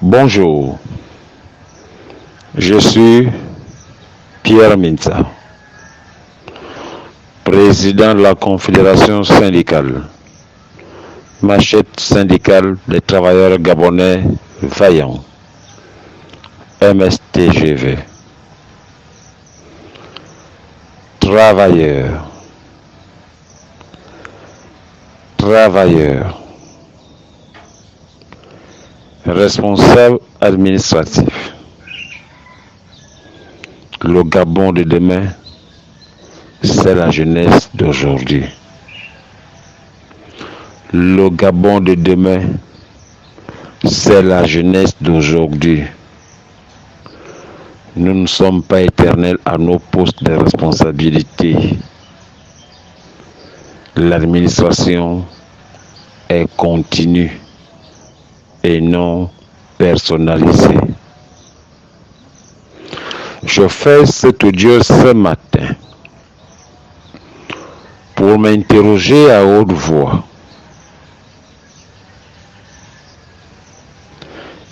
Bonjour, je suis Pierre Minza, président de la Confédération syndicale, Machette syndicale des travailleurs gabonais vaillants, MSTGV. Travailleurs, responsables administratifs. Le Gabon de demain, c'est la jeunesse d'aujourd'hui. Le Gabon de demain, c'est la jeunesse d'aujourd'hui. Nous ne sommes pas éternels à nos postes de responsabilité. L'administration est continue et non personnalisée. Je fais cet audio ce matin pour m'interroger à haute voix.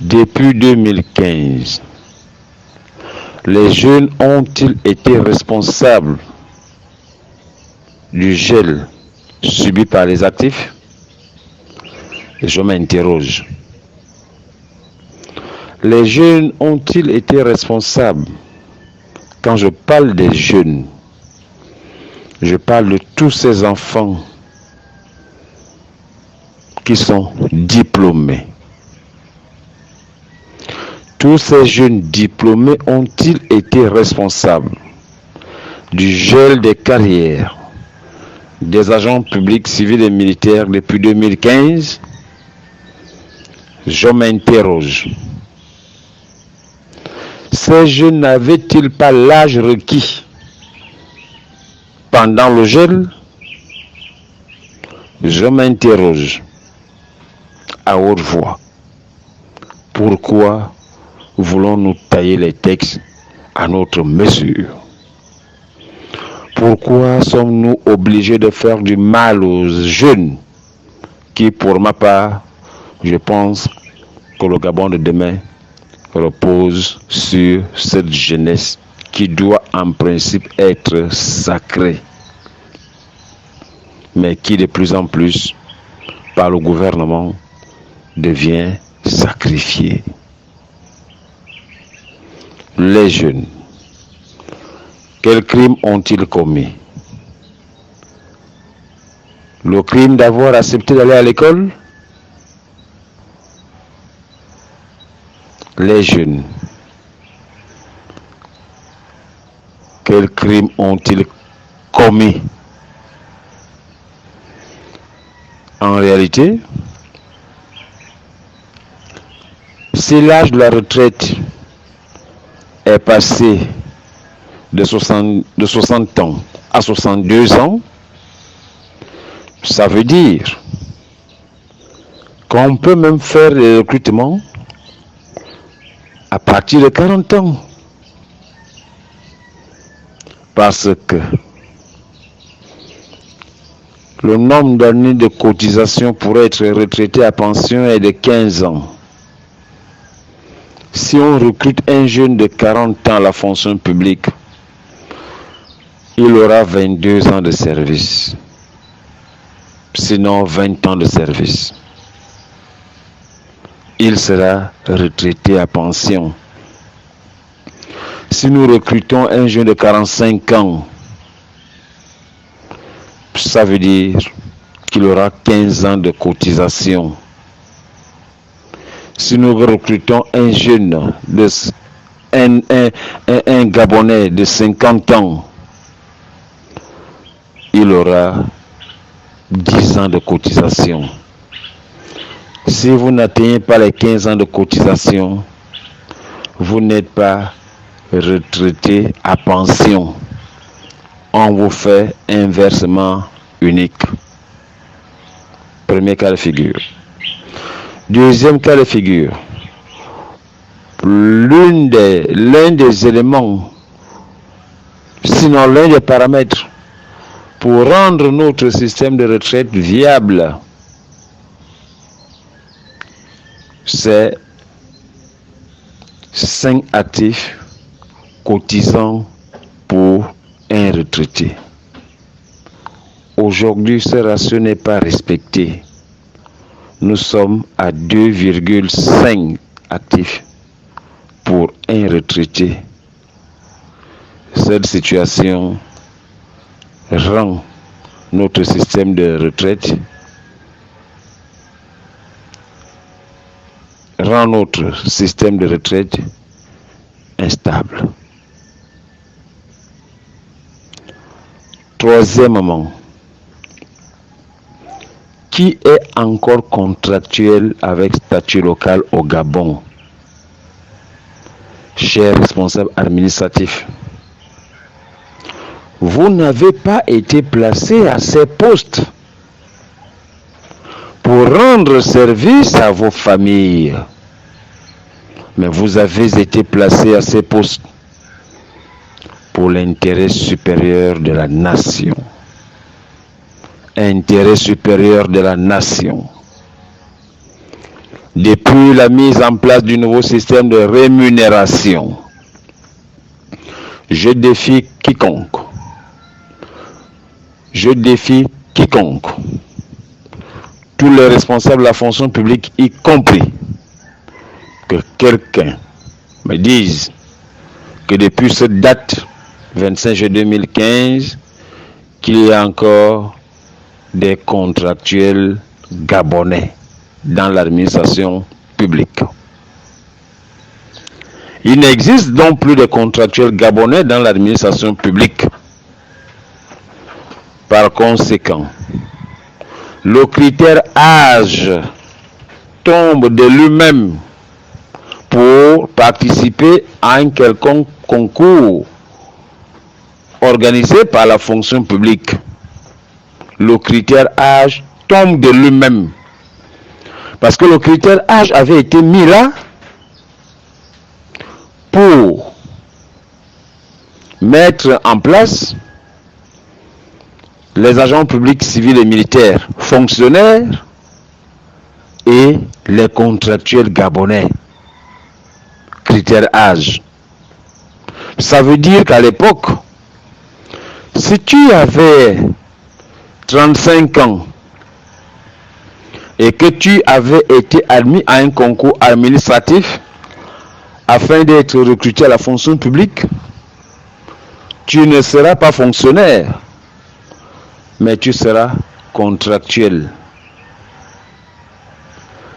Depuis 2015, les jeunes ont-ils été responsables du gel subi par les actifs? Je m'interroge. Les jeunes ont-ils été responsables? Quand je parle des jeunes, je parle de tous ces enfants qui sont diplômés. Tous ces jeunes diplômés ont-ils été responsables du gel des carrières des agents publics, civils et militaires depuis 2015? Je m'interroge. Ces jeunes n'avaient-ils pas l'âge requis pendant le gel? Je m'interroge à haute voix. Pourquoi voulons-nous tailler les textes à notre mesure? Pourquoi sommes-nous obligés de faire du mal aux jeunes qui, pour ma part, je pense que le Gabon de demain repose sur cette jeunesse qui doit en principe être sacrée, mais qui de plus en plus, par le gouvernement, devient sacrifiée. Les jeunes, quels crimes ont-ils commis? Le crime d'avoir accepté d'aller à l'école? Les jeunes, quels crimes ont-ils commis? En réalité, si l'âge de la retraite est passé de 60 ans à 62 ans, ça veut dire qu'on peut même faire des recrutements à partir de 40 ans. Parce que le nombre d'années de cotisation pour être retraité à pension est de 15 ans. Si on recrute un jeune de 40 ans à la fonction publique, il aura 22 ans de service, sinon 20 ans de service. Il sera retraité à pension. Si nous recrutons un jeune de 45 ans, ça veut dire qu'il aura 15 ans de cotisation. Si nous recrutons un jeune, un Gabonais de 50 ans, il aura 10 ans de cotisation. Si vous n'atteignez pas les 15 ans de cotisation, vous n'êtes pas retraité à pension. On vous fait un versement unique. Premier cas de figure. Deuxième cas de figure. L'un des éléments, sinon l'un des paramètres pour rendre notre système de retraite viable, c'est 5 actifs cotisant pour un retraité. Aujourd'hui, ce ratio n'est pas respecté. Nous sommes à 2,5 actifs pour un retraité. Cette situation rend notre système de retraite, instable. Troisièmement, qui est encore contractuel avec statut local au Gabon? Chers responsables administratifs, vous n'avez pas été placé à ces postes pour rendre service à vos familles, mais vous avez été placé à ces postes pour l'intérêt supérieur de la nation. Intérêt supérieur de la nation. Depuis la mise en place du nouveau système de rémunération, je défie quiconque, tous les responsables de la fonction publique, y compris, que quelqu'un me dise que depuis cette date, 25 juillet 2015, qu'il y a encore des contractuels gabonais dans l'administration publique. Il n'existe donc plus de contractuels gabonais dans l'administration publique. Par conséquent, le critère âge tombe de lui-même pour participer à un quelconque concours organisé par la fonction publique. Le critère âge tombe de lui-même. Parce que le critère âge avait été mis là pour mettre en place les agents publics civils et militaires, fonctionnaires et les contractuels gabonais. Critère âge. Ça veut dire qu'à l'époque, si tu avais 35 ans et que tu avais été admis à un concours administratif afin d'être recruté à la fonction publique, tu ne seras pas fonctionnaire, mais tu seras contractuel.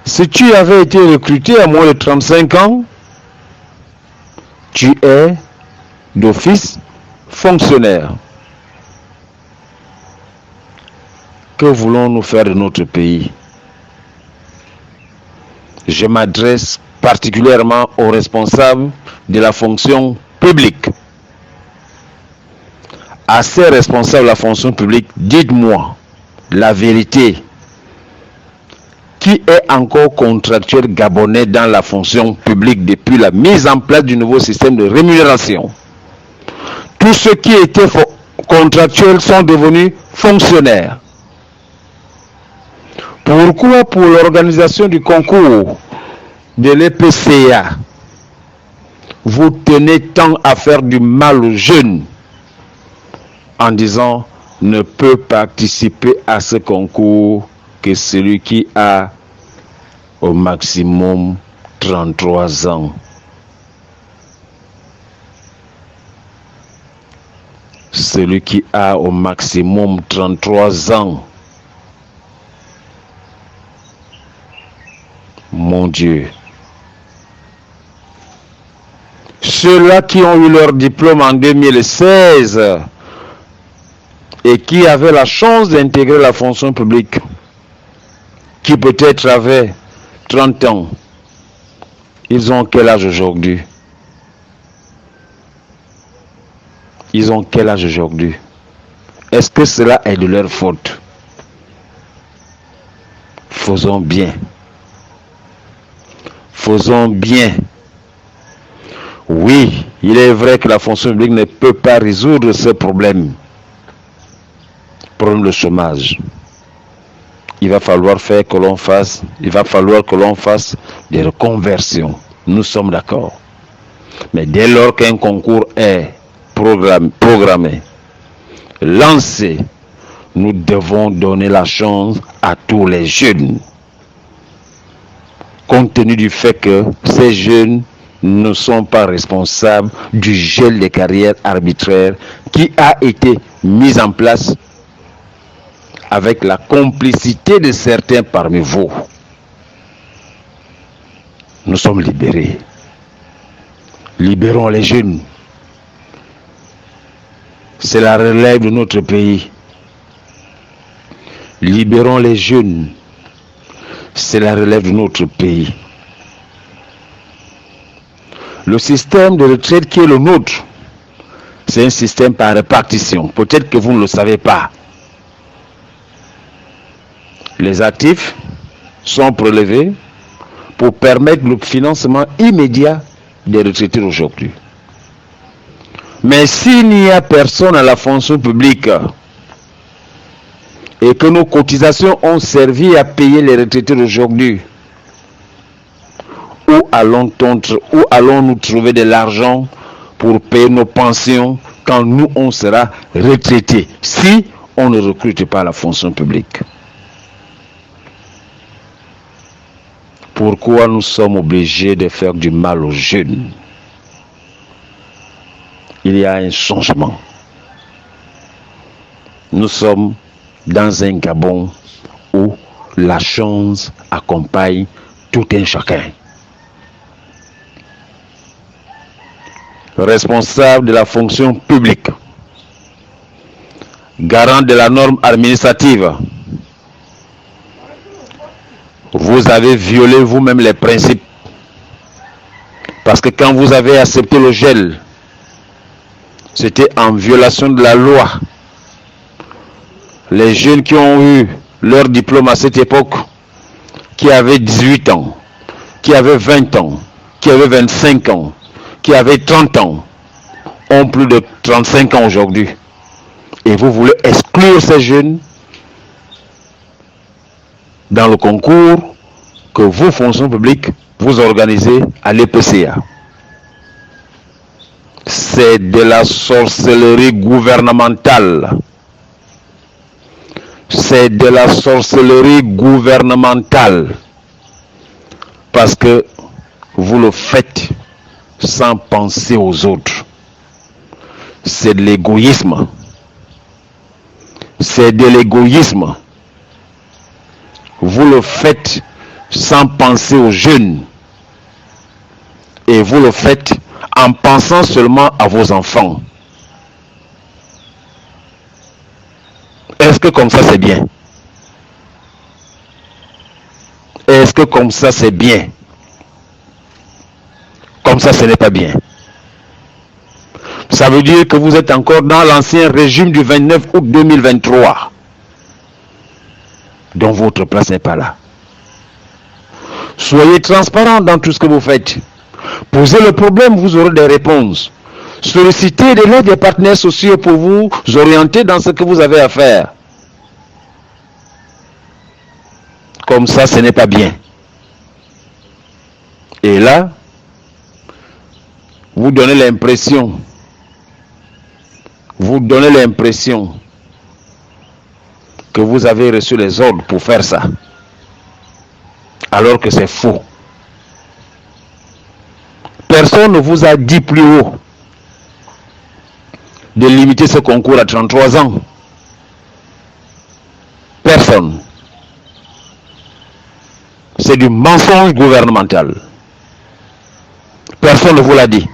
Si tu avais été recruté à moins de 35 ans, tu es d'office fonctionnaire. Que voulons-nous faire de notre pays? Je m'adresse particulièrement aux responsables de la fonction publique. À ces responsables de la fonction publique, dites-moi la vérité. Qui est encore contractuel gabonais dans la fonction publique depuis la mise en place du nouveau système de rémunération? Tous ceux qui étaient contractuels sont devenus fonctionnaires. Pourquoi pour l'organisation du concours de l'EPCA, vous tenez tant à faire du mal aux jeunes en disant ne peut participer à ce concours que celui qui a au maximum 33 ans. Celui qui a au maximum 33 ans. Mon Dieu. Ceux-là qui ont eu leur diplôme en 2016 et qui avaient la chance d'intégrer la fonction publique, qui peut-être avaient 30 ans, ils ont quel âge aujourd'hui? Ils ont quel âge aujourd'hui? Est-ce que cela est de leur faute? Faisons bien. Faisons bien. Oui, il est vrai que la fonction publique ne peut pas résoudre ce problème. Problème de chômage. Il va falloir que l'on fasse des reconversions. Nous sommes d'accord. Mais dès lors qu'un concours est programmé, lancé, nous devons donner la chance à tous les jeunes. Compte tenu du fait que ces jeunes ne sont pas responsables du gel des carrières arbitraires qui a été mis en place avec la complicité de certains parmi vous. Nous sommes libérés. Libérons les jeunes. C'est la relève de notre pays. Libérons les jeunes. C'est la relève de notre pays. Le système de retraite qui est le nôtre, c'est un système par répartition. Peut-être que vous ne le savez pas. Les actifs sont prélevés pour permettre le financement immédiat des retraités d'aujourd'hui. Mais s'il n'y a personne à la fonction publique et que nos cotisations ont servi à payer les retraités d'aujourd'hui, où allons-nous trouver de l'argent pour payer nos pensions quand nous on sera retraités si on ne recrute pas la fonction publique? Pourquoi nous sommes obligés de faire du mal aux jeunes? Il y a un changement. Nous sommes dans un Gabon où la chance accompagne tout un chacun. Responsable de la fonction publique, garant de la norme administrative, vous avez violé vous-même les principes. Parce que quand vous avez accepté le gel, c'était en violation de la loi. Les jeunes qui ont eu leur diplôme à cette époque, qui avaient 18 ans, qui avaient 20 ans, qui avaient 25 ans, qui avaient 30 ans, ont plus de 35 ans aujourd'hui. Et vous voulez exclure ces jeunes dans le concours que vous, fonction publique, vous organisez à l'EPCA. C'est de la sorcellerie gouvernementale. C'est de la sorcellerie gouvernementale. Parce que vous le faites sans penser aux autres. C'est de l'égoïsme. C'est de l'égoïsme. Vous le faites sans penser aux jeunes. Et vous le faites en pensant seulement à vos enfants. Est-ce que comme ça c'est bien? Est-ce que comme ça c'est bien? Comme ça ce n'est pas bien. Ça veut dire que vous êtes encore dans l'ancien régime du 29 août 2023. Donc votre place n'est pas là. Soyez transparent dans tout ce que vous faites. Posez le problème, vous aurez des réponses. Sollicitez de l'aide des partenaires sociaux pour vous orienter dans ce que vous avez à faire. Comme ça, ce n'est pas bien. Et là, vous donnez l'impression que vous avez reçu les ordres pour faire ça. Alors que c'est faux. Personne ne vous a dit plus haut de limiter ce concours à 33 ans. Personne. C'est du mensonge gouvernemental. Personne ne vous l'a dit.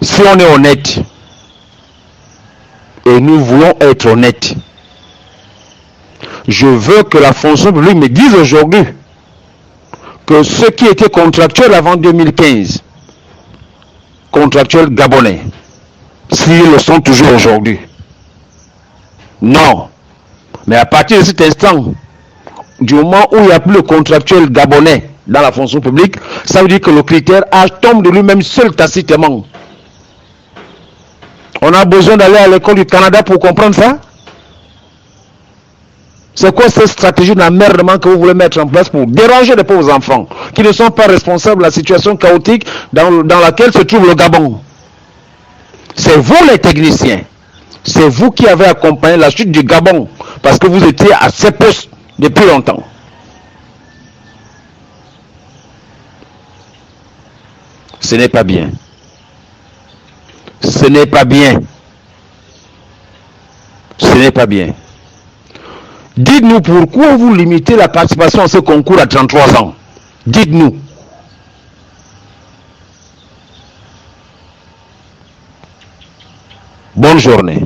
Si on est honnête, et nous voulons être honnêtes, je veux que la fonction publique me dise aujourd'hui que ceux qui étaient contractuels avant 2015, contractuels gabonais, s'ils le sont toujours aujourd'hui. Non. Mais à partir de cet instant, du moment où il n'y a plus le contractuel gabonais dans la fonction publique, ça veut dire que le critère âge tombe de lui-même seul tacitement. On a besoin d'aller à l'école du Canada pour comprendre ça? C'est quoi cette stratégie d'emmerdement que vous voulez mettre en place pour déranger les pauvres enfants qui ne sont pas responsables de la situation chaotique dans laquelle se trouve le Gabon? C'est vous les techniciens. C'est vous qui avez accompagné la chute du Gabon parce que vous étiez à ces postes depuis longtemps. Ce n'est pas bien. Ce n'est pas bien. Ce n'est pas bien. Dites-nous pourquoi vous limitez la participation à ce concours à 33 ans. Dites-nous. Bonne journée.